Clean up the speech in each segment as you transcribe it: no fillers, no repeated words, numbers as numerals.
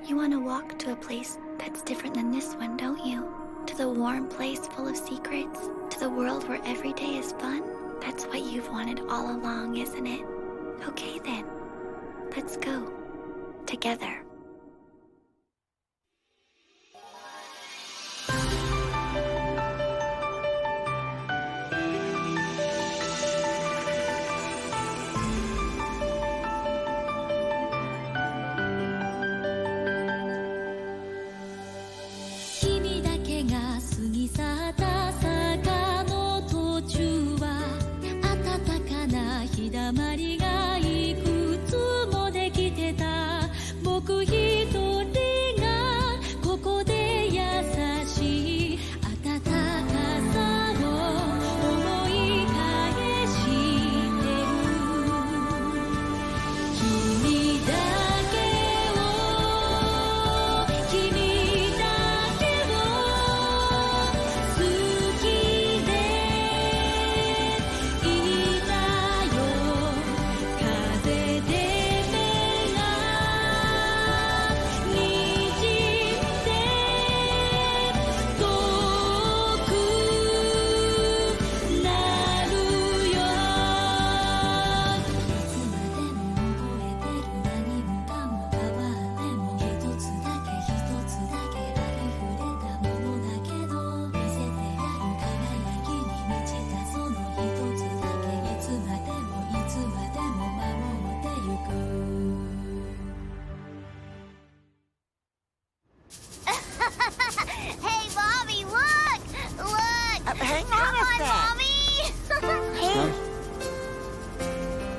You want to walk to a place that's different than this one, don't you? To the warm place full of secrets? To the world where every day is fun? That's what you've wanted all along, isn't it? Okay then. Let's go. Together.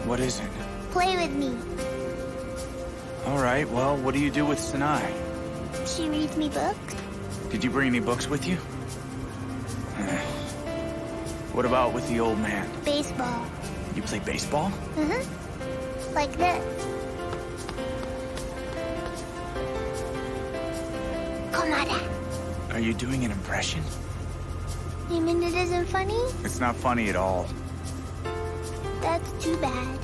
What is it? Play with me. Alright, well, what do you do with Sanai? She reads me books. Did you bring any books with you? What about with the old man? Baseball. You play baseball? Mm-hmm. Like this. Komada. Are you doing an impression? You mean it isn't funny? It's not funny at all. That's too bad.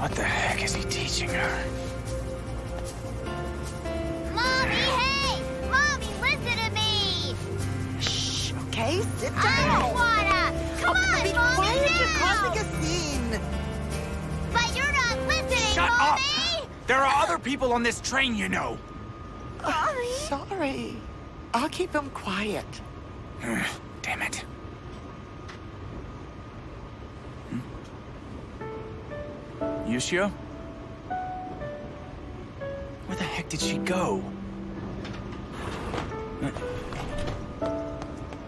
What the heck is he teaching her? Mommy, hey! Mommy, listen to me! Shh, okay? Sit down. I don't wanna! Come on, be Mommy, quiet, now! you're causing a scene. But you're not listening, Shut Mommy! up! There are other people on this train, you know. Mommy! Sorry. I'll keep him quiet. Damn it. Yushio? Where the heck did she go?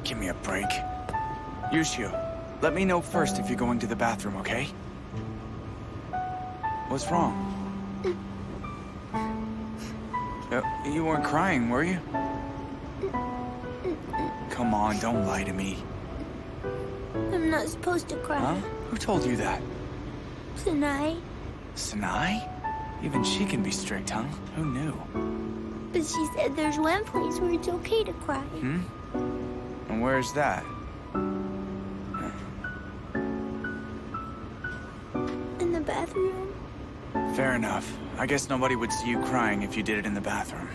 Give me a break. Yushio, let me know first if you're going to the bathroom, okay? What's wrong? You weren't crying, were you? Come on, don't lie to me. I'm not supposed to cry. Huh? Who told you that? Tonight. Sanai? Even she can be strict, huh? Who knew? But she said there's one place where it's okay to cry. And where's that? In the bathroom. Fair enough. I guess nobody would see you crying if you did it in the bathroom.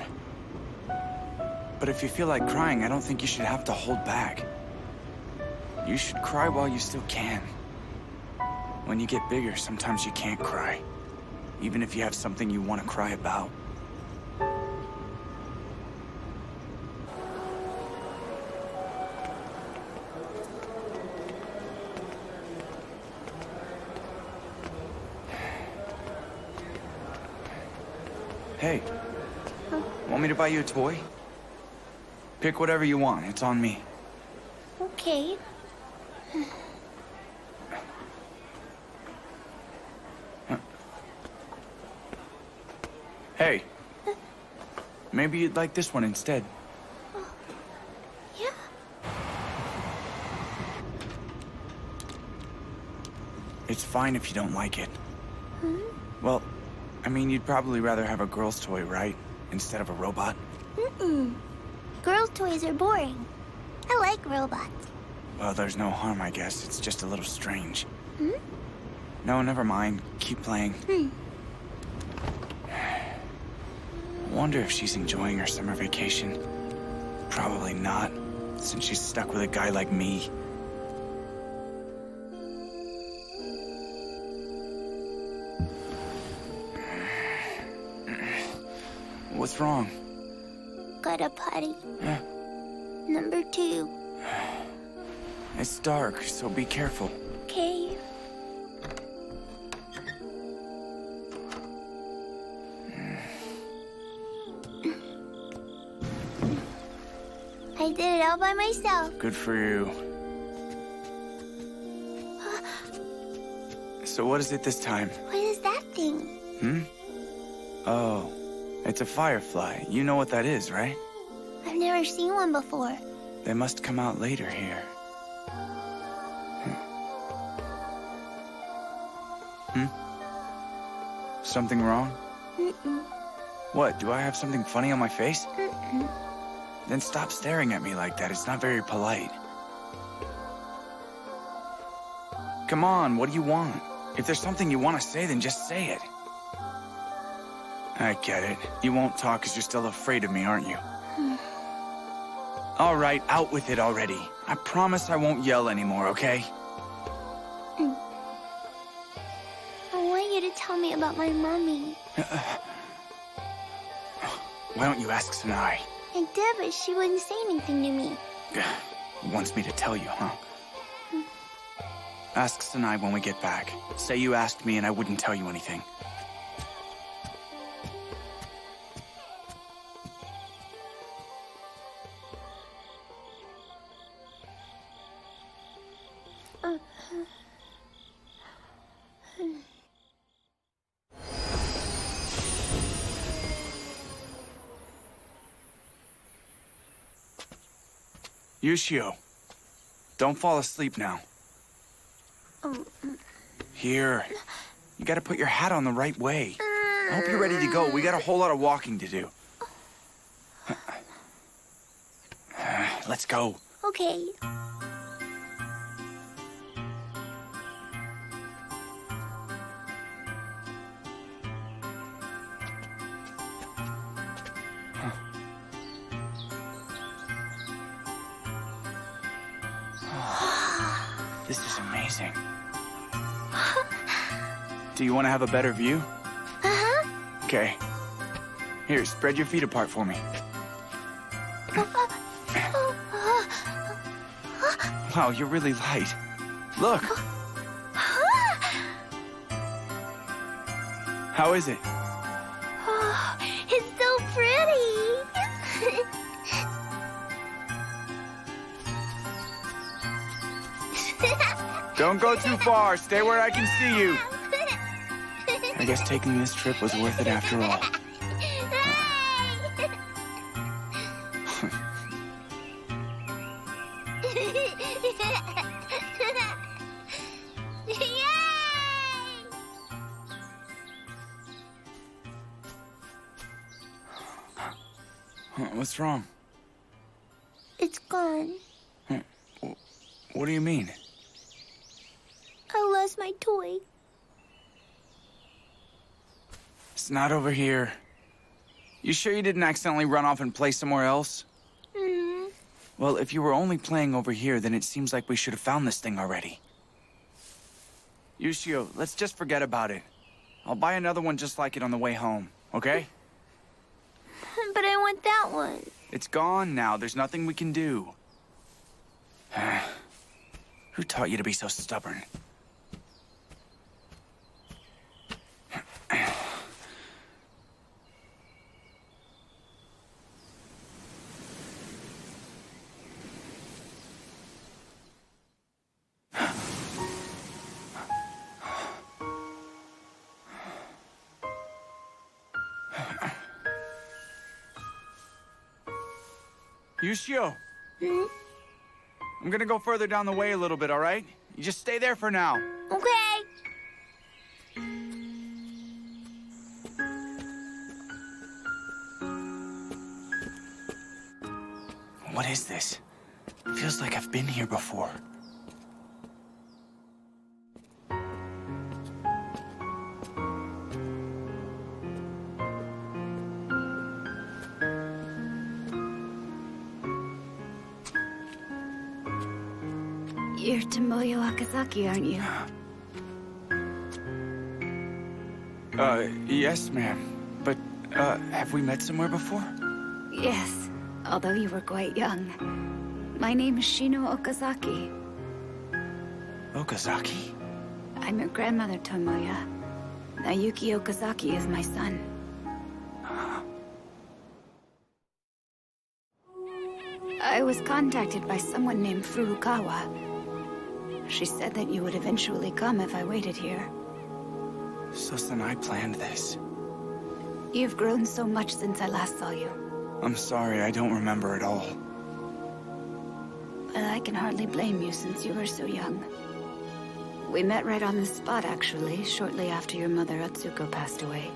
But if you feel like crying, I don't think you should have to hold back. You should cry while you still can. When you get bigger, sometimes you can't cry. Even if you have something you want to cry about. Hey, want me to buy you a toy? Pick whatever you want, it's on me. Okay. Hey, maybe you'd like this one instead. Yeah. It's fine if you don't like it. Hmm? Well, I mean, you'd probably rather have a girl's toy, right? Instead of a robot? Mm-mm. Girls' toys are boring. I like robots. Well, there's no harm, I guess. It's just a little strange. Hmm? No, never mind. Keep playing. Hmm. One wonder if she's enjoying her summer vacation. Probably not, since she's stuck with a guy like me. What's wrong? Gotta potty. Huh? Number 2. It's dark, so be careful. Okay. I did it all by myself. Good for you. So what is it this time? What is that thing? Hmm? Oh, it's a firefly. You know what that is, right? I've never seen one before. They must come out later here. Something wrong? Mm-mm. What, do I have something funny on my face? Mm-mm. Then stop staring at me like that. It's not very polite. Come on, what do you want? If there's something you want to say, then just say it. I get it. You won't talk because you're still afraid of me, aren't you? All right, out with it already. I promise I won't yell anymore, okay? I want you to tell me about my mommy. Why don't you ask Sanai? I did, but she wouldn't say anything to me. Wants me to tell you, huh? Ask Sanai when we get back. Say you asked me and I wouldn't tell you anything. Yushio, don't fall asleep now. Here, you gotta put your hat on the right way. I hope you're ready to go. We got a whole lot of walking to do. Let's go. Okay. This is amazing. Do you want to have a better view? Uh-huh. Okay. Here, spread your feet apart for me. Wow, you're really light. Look. How is it? Oh, it's so pretty. Don't go too far. Stay where I can see you. I guess taking this trip was worth it after all. What's wrong? It's gone. What do you mean? I lost my toy. It's not over here. You sure you didn't accidentally run off and play somewhere else? Mm. Well, if you were only playing over here, then it seems like we should have found this thing already. Yushio, let's just forget about it. I'll buy another one just like it on the way home, okay? But I want that one. It's gone now. There's nothing we can do. Who taught you to be so stubborn? Yushio! I'm gonna go further down the way a little bit, all right? You just stay there for now. Okay. What is this? Feels like I've been here before. You're Tomoyo Okazaki, aren't you? Yes, ma'am. But, have we met somewhere before? Yes, although you were quite young. My name is Shino Okazaki. Okazaki? I'm your grandmother, Tomoya. Nayuki Okazaki is my son. I was contacted by someone named Furukawa. She said that you would eventually come if I waited here. So Sanai planned this. You've grown so much since I last saw you. I'm sorry, I don't remember at all. But I can hardly blame you since you were so young. We met right on the spot, actually, shortly after your mother, Atsuko, passed away.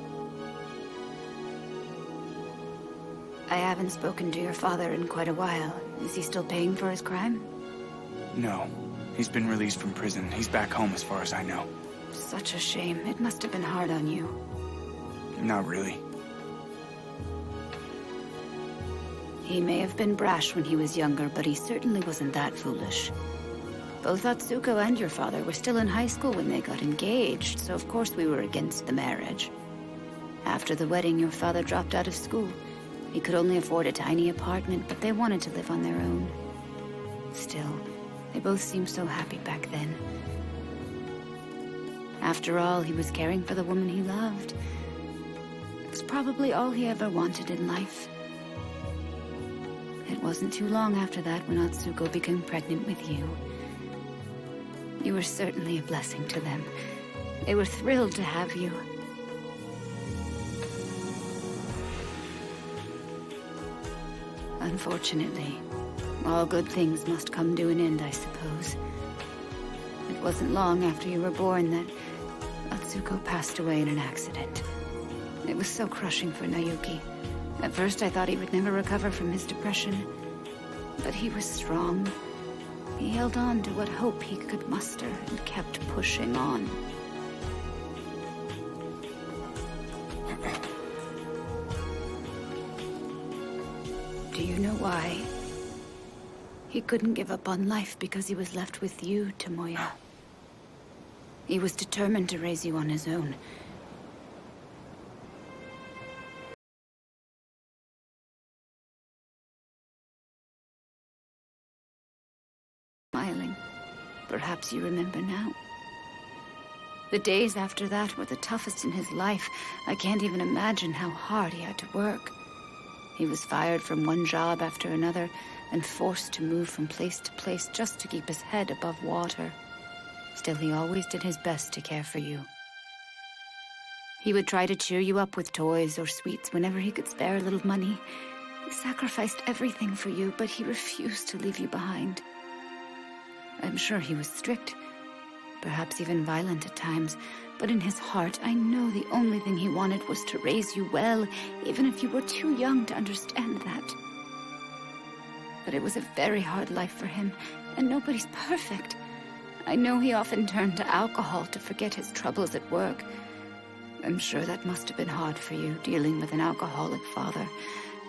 I haven't spoken to your father in quite a while. Is he still paying for his crime? No. He's been released from prison. He's back home as far as I know. Such a shame. It must have been hard on you. Not really. He may have been brash when he was younger, but he certainly wasn't that foolish. Both Atsuko and your father were still in high school when they got engaged, so of course we were against the marriage. After the wedding, your father dropped out of school. He could only afford a tiny apartment, but they wanted to live on their own. Still, they both seemed so happy back then. After all, he was caring for the woman he loved. It was probably all he ever wanted in life. It wasn't too long after that when Atsuko became pregnant with you. You were certainly a blessing to them. They were thrilled to have you. Unfortunately, all good things must come to an end, I suppose. It wasn't long after you were born that Atsuko passed away in an accident. It was so crushing for Nayuki. At first I thought he would never recover from his depression. But he was strong. He held on to what hope he could muster and kept pushing on. Do you know why? He couldn't give up on life because he was left with you, Tomoya. He was determined to raise you on his own. Smiling. Perhaps you remember now. The days after that were the toughest in his life. I can't even imagine how hard he had to work. He was fired from one job after another and forced to move from place to place just to keep his head above water. Still, he always did his best to care for you. He would try to cheer you up with toys or sweets whenever he could spare a little money. He sacrificed everything for you, but he refused to leave you behind. I'm sure he was strict, perhaps even violent at times, but in his heart, I know the only thing he wanted was to raise you well, even if you were too young to understand that. But it was a very hard life for him, and nobody's perfect. I know he often turned to alcohol to forget his troubles at work. I'm sure that must have been hard for you, dealing with an alcoholic father.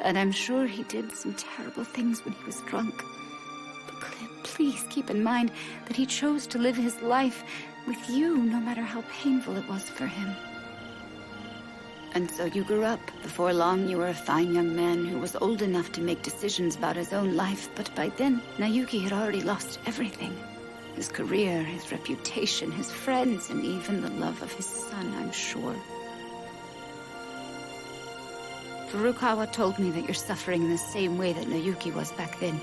And I'm sure he did some terrible things when he was drunk. But please keep in mind that he chose to live his life with you, no matter how painful it was for him. And so you grew up. Before long, you were a fine young man who was old enough to make decisions about his own life, but by then, Nayuki had already lost everything. His career, his reputation, his friends, and even the love of his son, I'm sure. Furukawa told me that you're suffering in the same way that Nayuki was back then.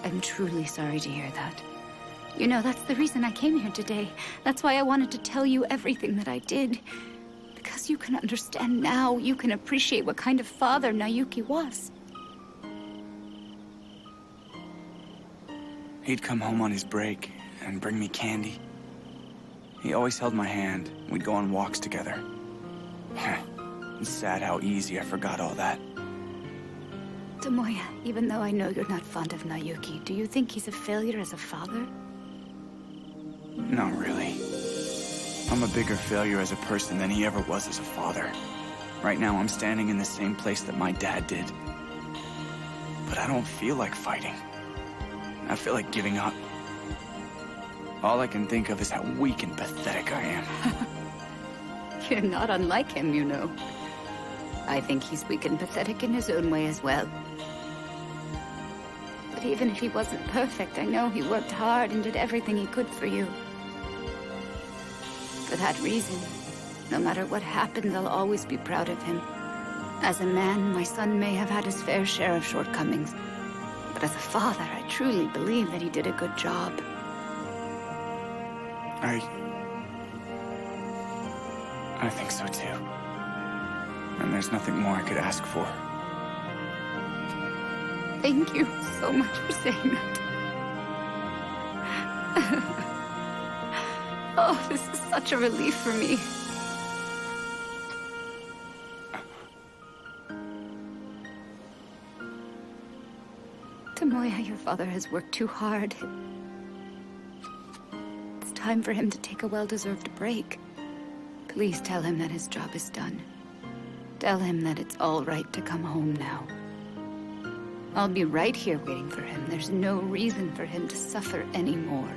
I'm truly sorry to hear that. You know, that's the reason I came here today. That's why I wanted to tell you everything that I did. Because you can understand now, you can appreciate what kind of father Nayuki was. He'd come home on his break and bring me candy. He always held my hand. We'd go on walks together. It's sad how easy I forgot all that. Tomoya, even though I know you're not fond of Nayuki, do you think he's a failure as a father? Not really. I'm a bigger failure as a person than he ever was as a father. Right now, I'm standing in the same place that my dad did. But I don't feel like fighting. I feel like giving up. All I can think of is how weak and pathetic I am. You're not unlike him, you know. I think he's weak and pathetic in his own way as well. But even if he wasn't perfect, I know he worked hard and did everything he could for you. For that reason, no matter what happens, I'll always be proud of him. As a man, my son may have had his fair share of shortcomings. But as a father, I truly believe that he did a good job. I think so too. And there's nothing more I could ask for. Thank you so much for saying that. Oh, this is such a relief for me. Tomoya, your father has worked too hard. It's time for him to take a well-deserved break. Please tell him that his job is done. Tell him that it's all right to come home now. I'll be right here waiting for him. There's no reason for him to suffer anymore.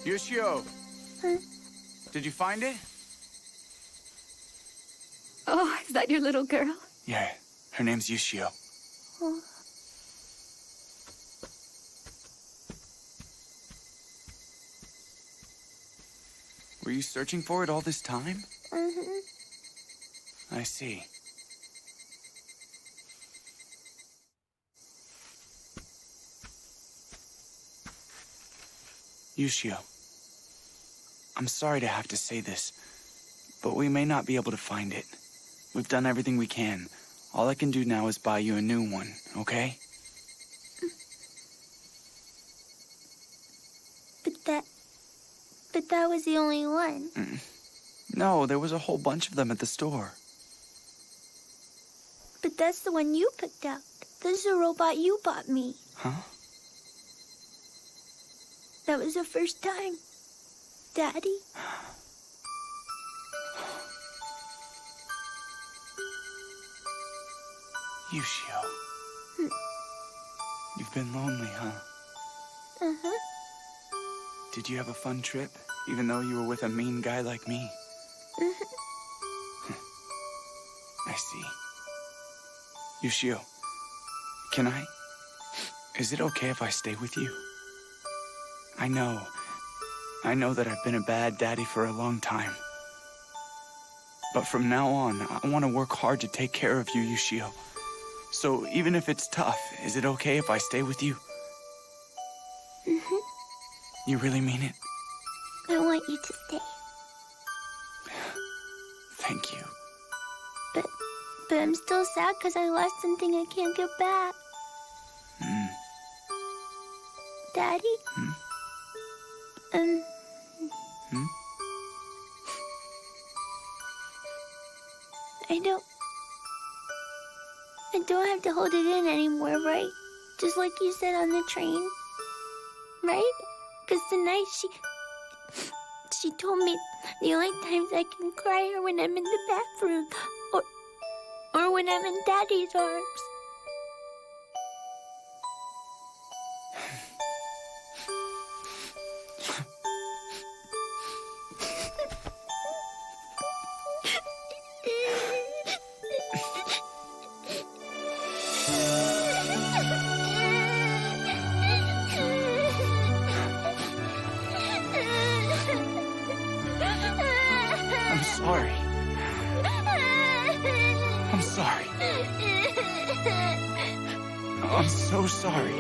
Yushio! Huh? Did you find it? Oh, is that your little girl? Yeah, her name's Yushio. Oh. Were you searching for it all this time? Mm-hmm. I see. Yushio, I'm sorry to have to say this, but we may not be able to find it. We've done everything we can. All I can do now is buy you a new one, okay? But that was the only one. No, there was a whole bunch of them at the store. But that's the one you picked out. This is a robot you bought me. Huh? That was the first time. Daddy? Yushio. You've been lonely, huh? Uh-huh. Did you have a fun trip, even though you were with a mean guy like me? I see. Yushio, can I? Is it okay if I stay with you? I know that I've been a bad daddy for a long time. But from now on, I want to work hard to take care of you, Yushio. So even if it's tough, is it okay if I stay with you? You really mean it? I want you to stay. Thank you. But I'm still sad because I lost something I can't get back. Daddy? I don't have to hold it in anymore, right? Just like you said on the train. Right? Because tonight she told me the only times I can cry are when I'm in the bathroom or when I'm in Daddy's arms. I'm sorry. I'm sorry. I'm so sorry.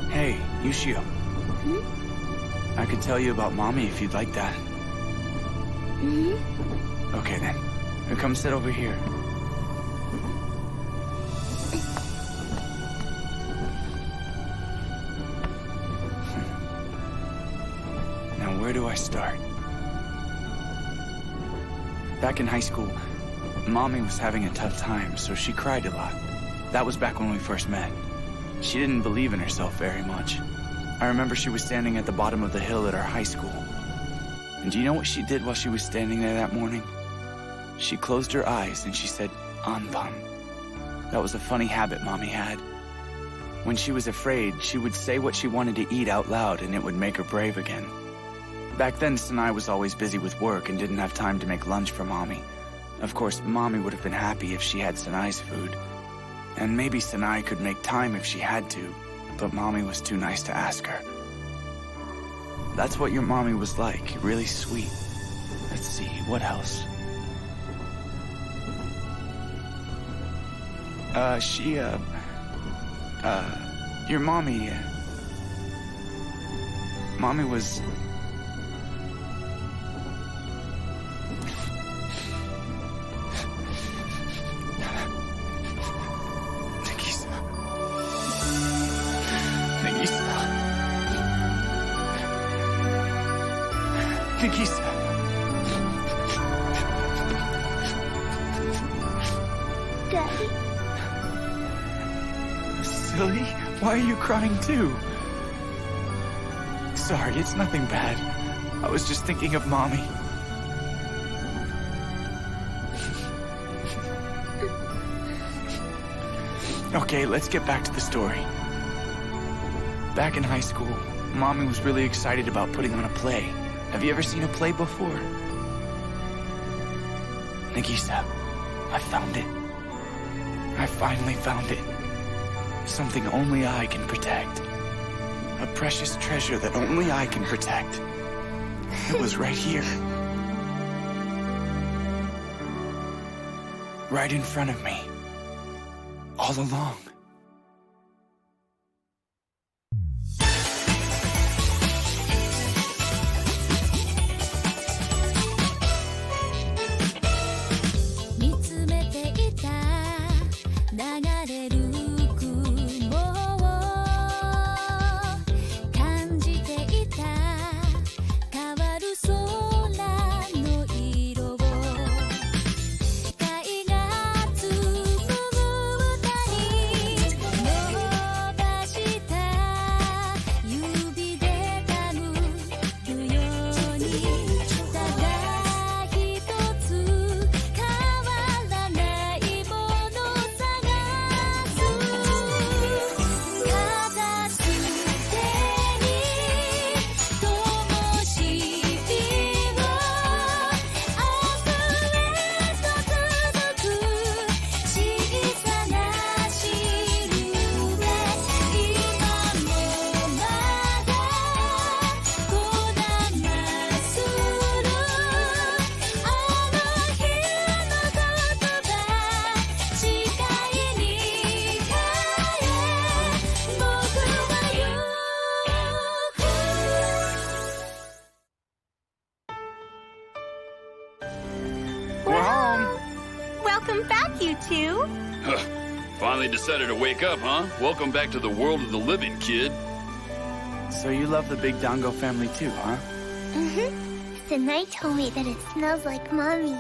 Hey, Yushio. I could tell you about Mommy if you'd like that. Okay then. Come sit over here. Now, where do I start? Back in high school, Mommy was having a tough time, so she cried a lot. That was back when we first met. She didn't believe in herself very much. I remember she was standing at the bottom of the hill at our high school. And do you know what she did while she was standing there that morning? She closed her eyes and she said, Anpan. That was a funny habit Mommy had. When she was afraid, she would say what she wanted to eat out loud and it would make her brave again. Back then, Sanai was always busy with work and didn't have time to make lunch for Mommy. Of course, Mommy would have been happy if she had Sanai's food. And maybe Sanai could make time if she had to, but Mommy was too nice to ask her. That's what your mommy was like, really sweet. Let's see, what else? Your mommy, Mommy was... Nagisa. Daddy? Silly, why are you crying too? Sorry, it's nothing bad. I was just thinking of Mommy. Okay, let's get back to the story. Back in high school, Mommy was really excited about putting on a play. Have you ever seen a play before? Nagisa, I found it. I finally found it. Something only I can protect. A precious treasure that only I can protect. It was right here. Right in front of me. All along. Welcome back, you two. Finally decided to wake up, huh? Welcome back to the world of the living, kid. So you love the Big Dango family too, huh? Mm-hmm. Sanai told me that it smells like Mommy.